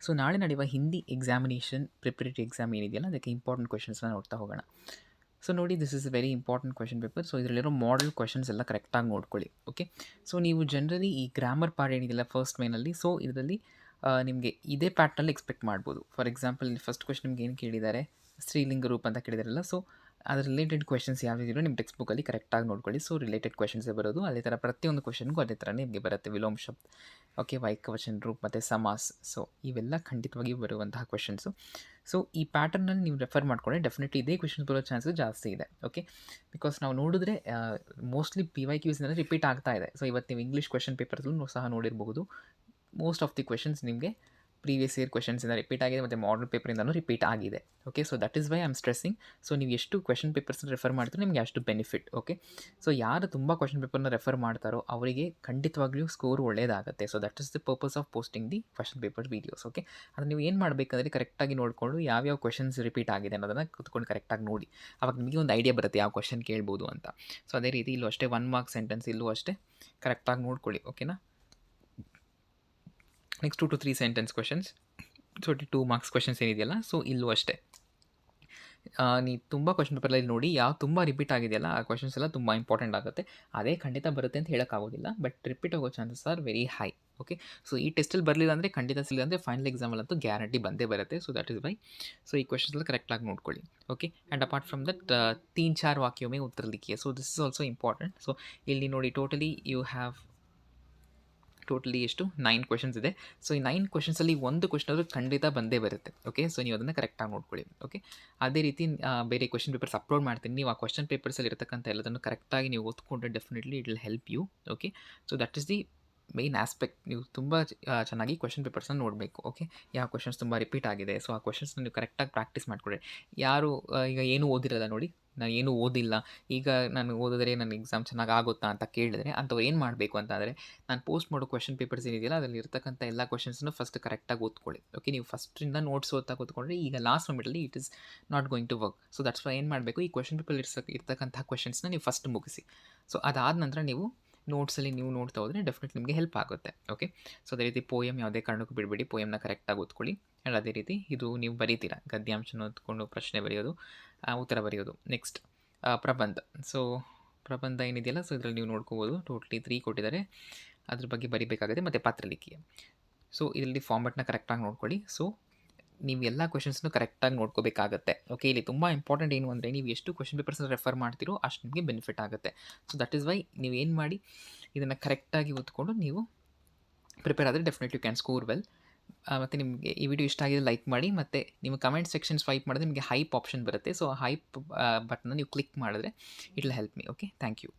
So ನಾಳೆ ನಡೆಯುವ Hindi examination preparatory exam ಏನಿದೆಯಲ್ಲ ಅದಕ್ಕೆ ಇಂಪಾರ್ಟೆಂಟ್ ಕ್ವೆಶನ್ಸ್ನ ನೋಡ್ತಾ ಹೋಗೋಣ. ಸೊ ನೋಡಿ, this is very important question paper. So ಇದರಲ್ಲಿರೋ ಮಾಡಲ್ ಕ್ವೆಶನ್ಸ್ ಎಲ್ಲ ಕರೆಕ್ಟಾಗಿ ನೋಡ್ಕೊಳ್ಳಿ. ಓಕೆ, ಸೊ ನೀವು ಜನರಲಿ ಈ ಗ್ರಾಮರ್ ಪಾರ್ಟ್ ಏನಿದೆಯಲ್ಲ ಫಸ್ಟ್ ಮೇನಲ್ಲಿ, ಸೊ ಇದರಲ್ಲಿ ನಿಮಗೆ ಇದೇ ಪ್ಯಾಟ್ರಲ್ಲಿ ಎಕ್ಸ್ಪೆಕ್ಟ್ ಮಾಡ್ಬೋದು. ಫಾರ್ ಎಕ್ಸಾಂಪಲ್ ಇಲ್ಲಿ ಫಸ್ಟ್ ಕ್ವೆಶನ್ ನಿಮ್ಗೆ ಏನು ಕೇಳಿದ್ದಾರೆ, ಸ್ತ್ರೀಲಿಂಗ ರೂಪ ಅಂತ ಕೇಳಿದಾರಲ್ಲ, ಸೊ ಅದ್ರ ರಿಲೇಟೆಡ್ ಕ್ವೆಶನ್ಸ್ ಯಾವ್ದಿರೋ ನಿಮ್ಮ ಟೆಕ್ಸ್ಟ್ ಬುಕ್ಕಲ್ಲಿ ಕರೆಕ್ಟಾಗಿ ನೋಡ್ಕೊಳ್ಳಿ. ಸೊ ರಿಲೇಟೆಡ್ ಕ್ವೆಶನ್ಸೇ ಬರೋದು, ಅದೇ ಥರ ಪ್ರತಿಯೊಂದು ಕ್ವೆಶನ್ಗೂ ಅದೇ ಥರನೇ ನಿಮಗೆ ಬರುತ್ತೆ. ವಿಲೋಮ ಶಬ್ದ, ಓಕೆ, ವಾಕ್ಯವಚನ ರೂಪ ಮತ್ತು ಸಮಾಸ್, ಸೊ ಇವೆಲ್ಲ ಖಂಡಿತವಾಗಿ ಬರುವಂತಹ ಕ್ವೆಶನ್ಸು. ಸೊ ಈ ಪ್ಯಾಟರ್ನಲ್ಲಿ ನೀವು ರೆಫರ್ ಮಾಡಿಕೊಂಡ್ರೆ ಡೆಫಿನೆಟ್ಲಿ ಇದೇ ಕ್ವೆಶನ್ಸ್ ಬರೋ ಚಾನ್ಸಸ್ ಜಾಸ್ತಿ ಇದೆ. ಓಕೆ, ಬಿಕಾಸ್ ನಾವು ನೋಡಿದ್ರೆ ಮೋಸ್ಟ್ಲಿ PYQs ರಿಪೀಟ್ ಆಗ್ತಾ ಇದೆ. ಸೊ ಇವತ್ತು ನೀವು ಇಂಗ್ಲೀಷ್ ಕ್ವೆಶನ್ ಪೇಪರ್ಸಲ್ಲೂ ಸಹ ನೋಡಿರಬಹುದು, ಮೋಸ್ಟ್ ಆಫ್ ದಿ ಕ್ವೆಶನ್ಸ್ ನಿಮಗೆ ಪ್ರೀವಿಯಸ್ ಇಯರ್ ಕ್ವೆಶನ್ಸಿಂದ ರಿಪೀಟ್ ಆಗಿದೆ ಮತ್ತು ಮಾಡಲ್ ಪೇಪರಿಂದನೂ ರಿಪೀಟ್ ಆಗಿದೆ. Okay, so that is why I am stressing. So ನೀವು ಎಷ್ಟು ಕ್ವೆಶನ್ ಪೇಪರ್ಸ್ನ ರೆಫರ್ ಮಾಡ್ತೀರೋ ನಿಮಗೆ ಅಷ್ಟು ಬೆನಿಫಿಟ್. ಓಕೆ, ಸೊ ಯಾರು ತುಂಬ ಕ್ವೆಶನ್ ಪೇಪರ್ನ ರೆಫರ್ ಮಾಡ್ತಾರೋ ಅವರಿಗೆ ಖಂಡಿತವಾಗ್ಲೂ ಸ್ಕೋರ್ ಒಳ್ಳೆಯದಾಗುತ್ತೆ. So that is the purpose of posting the question paper videos. Okay, ಅದು ನೀವು ಏನು ಮಾಡಬೇಕಂದ್ರೆ ಕರೆಕ್ಟಾಗಿ ನೋಡಿಕೊಂಡು ಯಾವ್ಯಾವ ಕ್ವೆಶನ್ಸ್ ರಿಪೀಟ್ ಆಗಿದೆ ಅನ್ನೋದನ್ನು ಕೂತ್ಕೊಂಡು ಕರೆಕ್ಟಾಗಿ ನೋಡಿ. ಅವಾಗ ನಿಮಗೆ ಒಂದು ಐಡಿಯಾ ಬರುತ್ತೆ ಯಾವ ಕ್ವೆಶನ್ ಕೇಳ್ಬೋದು ಅಂತ. ಸೊ ಅದೇ ರೀತಿ ಇಲ್ಲೂ ಅಷ್ಟೇ 1 ಮಾರ್ಕ್ ಸೆಂಟೆನ್ಸ್ ಇಲ್ಲೂ ಅಷ್ಟೇ ಕರೆಕ್ಟಾಗಿ ನೋಡ್ಕೊಳ್ಳಿ. ಓಕೆನಾ, next 2 to 3 sentence questions, so 2 marks questions ಏನಿದೆಯಲ್ಲ, ಸೊ ಇಲ್ಲೂ ಅಷ್ಟೇ ನೀವು ತುಂಬ ಕ್ವೆಶನ್ ಪೇಪರಲ್ಲಿ ನೋಡಿ ಯಾವ ತುಂಬ ರಿಪೀಟ್ ಆಗಿದೆಯಲ್ಲ ಆ ಕ್ವೆಶನ್ಸ್ ಎಲ್ಲ ತುಂಬ ಇಂಪಾರ್ಟೆಂಟ್ ಆಗುತ್ತೆ. ಅದೇ ಖಂಡಿತ ಬರುತ್ತೆ ಅಂತ ಹೇಳೋಕ್ಕಾಗೋದಿಲ್ಲ, ಬಟ್ ರಿಪೀಟ್ ಆಗೋ chances are very high. Okay, so ಈ ಟೆಸ್ಟಲ್ಲಿ ಬರಲಿಲ್ಲ ಅಂದರೆ ಖಂಡಿತ ಸಿಲ್ಲ ಅಂದರೆ ಫೈನಲ್ ಎಕ್ಸಾಮಲ್ಲಂತೂ ಗ್ಯಾರಂಟಿ ಬಂದೇ ಬರುತ್ತೆ. So that is why so ಈ ಕ್ವೆಶನ್ಸ್ ಎಲ್ಲ ಕರೆಕ್ಟಾಗಿ ನೋಡ್ಕೊಳ್ಳಿ. Okay, and apart from that 3-4 ವಾಕ್ಯೋं में उत्तर लिखिए. So this is also important. So ಇಲ್ಲಿ ನೋಡಿ ಟೋಟಲಿ ಯು ಹ್ಯಾವ್ ಟೋಟಲಿ ಎಷ್ಟು 9 ಕ್ವೆಶನ್ಸ್ ಇದೆ. ಸೊ ಈ 9 ಕ್ವೆಶನ್ಸಲ್ಲಿ ಒಂದು ಕ್ವೆಶನ್ ಆದರೂ ಖಂಡಿತ ಬಂದೇ ಬರುತ್ತೆ. ಓಕೆ, ಸೊ ನೀವು ಅದನ್ನು ಕರೆಕ್ಟಾಗಿ ನೋಡ್ಕೊಳ್ಳಿ. ಓಕೆ, ಅದೇ ರೀತಿ ಬೇರೆ ಕ್ವೆಶನ್ ಪೇಪರ್ಸ್ ಅಪ್ಲೋಡ್ ಮಾಡ್ತೀನಿ. ನೀವು ಆ ಕ್ವೆಶನ್ ಪೇಪರ್ಸಲ್ಲಿ ಇರತಕ್ಕಂಥ ಎಲ್ಲದನ್ನು ಕರೆಕ್ಟಾಗಿ ನೀವು ಓದ್ಕೊಂಡ್ರೆ definitely it will help you. Okay, so that is the main aspect. ನೀವು ತುಂಬ ಚೆನ್ನಾಗಿ ಕ್ವೆಶನ್ ಪೇಪರ್ಸ್ನ ನೋಡಬೇಕು. ಓಕೆ, ಯಾವ ಕ್ವೆಶನ್ಸ್ ತುಂಬ ರಿಪೀಟ್ ಆಗಿದೆ, ಸೊ ಆ ಕ್ವೆಶನ್ಸ್ನ ನೀವು ಕರೆಕ್ಟಾಗಿ ಪ್ರಾಕ್ಟೀಸ್ ಮಾಡಿಕೊಡ್ರಿ. ಯಾರು ಈಗ ಏನೂ ಓದಿರಲ್ಲ ನೋಡಿ, ನಾನು ಏನೂ ಓದಿಲ್ಲ, ಈಗ ನಾನು ಓದಿದ್ರೆ ನನ್ನ ಎಕ್ಸಾಮ್ ಚೆನ್ನಾಗಿ ಆಗುತ್ತಾ ಅಂತ ಕೇಳಿದ್ರೆ ಅಂಥವ್ರು ಏನು ಮಾಡಬೇಕು ಅಂತಂದರೆ, ನಾನು ಪೋಸ್ಟ್ ಮಾಡೋ ಕ್ವೆಶನ್ ಪೇಪರ್ಸ್ ಏನಿದೆಯಲ್ಲ ಅದರಲ್ಲಿ ಇರ್ತಕ್ಕಂಥ ಎಲ್ಲ ಕ್ವೆಶನ್ಸ್ನು ಫಸ್ಟ್ ಕರೆಕ್ಟಾಗಿ ಓದ್ಕೊಳ್ಳಿ. ಓಕೆ, ನೀವು ಫಸ್ಟಿಂದ ನೋಟ್ಸ್ ಓದ್ತಾ ಕೂತ್ಕೊಂಡ್ರೆ ಈಗ ಲಾಸ್ಟ್ ಮೊಮೆಂಟಲ್ಲಿ it is not going to work. So that's why ಏನು ಮಾಡಬೇಕು, ಈ ಕ್ವೆಶನ್ ಪೇಪರ್ ಇರ್ತಕ್ಕಂಥ ಕ್ವೆಶನ್ಸ್ನ ನೀವು ಫಸ್ಟ್ ಮುಗಿಸಿ. ಸೊ ಅದಾದ ನಂತರ ನೀವು ನೋಟ್ಸಲ್ಲಿ ನೀವು ನೋಡ್ತಾ ಹೋದರೆ ಡೆಫಿನೆಟ್ಲಿ ನಿಮಗೆ ಹೆಲ್ಪ್ ಆಗುತ್ತೆ. ಓಕೆ, ಸೊ ಅದೇ ರೀತಿ ಪೋಯಮ್ ಯಾವುದೇ ಕಾರಣಕ್ಕೂ ಬಿಡಬೇಡಿ, ಪೋಯಮ್ನ ಕರೆಕ್ಟಾಗಿ ಓದ್ಕೊಳ್ಳಿ. ಆ್ಯಂಡ್ ಅದೇ ರೀತಿ ಇದು ನೀವು ಬರೀತೀರಾ, ಗದ್ಯಾಂಶನ ಓದ್ಕೊಂಡು ಪ್ರಶ್ನೆ ಬರೆಯೋದು, ಉತ್ತರ ಬರೆಯೋದು. ನೆಕ್ಸ್ಟ್ ಪ್ರಬಂಧ. ಸೊ ಪ್ರಬಂಧ ಏನಿದೆಯಲ್ಲ, ಸೊ ಇದರಲ್ಲಿ ನೀವು ನೋಡ್ಕೋಬೋದು ಟೋಟಲಿ 3 ಕೊಟ್ಟಿದ್ದಾರೆ, ಅದ್ರ ಬಗ್ಗೆ ಬರೀಬೇಕಾಗುತ್ತೆ. ಮತ್ತು ಪಾತ್ರಲಿಖಿಯ. ಸೊ ಇದರಲ್ಲಿ ಫಾರ್ಮೆಟ್ನ ಕರೆಕ್ಟಾಗಿ ನೋಡ್ಕೊಳ್ಳಿ. ಸೊ ನೀವು ಎಲ್ಲ ಕ್ವೆಶನ್ಸ್ನು ಕರೆಕ್ಟಾಗಿ ನೋಡ್ಕೋಬೇಕಾಗತ್ತೆ. ಓಕೆ, ಇಲ್ಲಿ ತುಂಬ ಇಂಪಾರ್ಟೆಂಟ್ ಏನು ಅಂದರೆ ನೀವು ಎಷ್ಟು ಕ್ವೆಶನ್ ಪೇಪರ್ಸ್ನ ರೆಫರ್ ಮಾಡ್ತೀರೋ ಅಷ್ಟು ನಿಮಗೆ ಬೆನಿಫಿಟ್ ಆಗುತ್ತೆ. ಸೊ ದಟ್ ಈಸ್ ವೈ ನೀವು ಏನು ಮಾಡಿ ಇದನ್ನು ಕರೆಕ್ಟಾಗಿ ಓದ್ಕೊಂಡು ನೀವು ಪ್ರಿಪೇರ್ ಆದರೆ definitely you can score well. ಮತ್ತು ನಿಮಗೆ ಈ ವಿಡಿಯೋ ಇಷ್ಟ ಆಗಿದೆ ಲೈಕ್ ಮಾಡಿ, ಮತ್ತು ನಿಮ್ಮ ಕಮೆಂಟ್ ಸೆಕ್ಷನ್ ಸ್ವೈಪ್ ಮಾಡಿದ್ರೆ ನಿಮಗೆ ಹೈಪ್ ಆಪ್ಷನ್ ಬರುತ್ತೆ. ಸೊ ಹೈಪ್ ಬಟನ್ನ ನೀವು ಕ್ಲಿಕ್ ಮಾಡಿದ್ರೆ it will help me. Okay, thank you.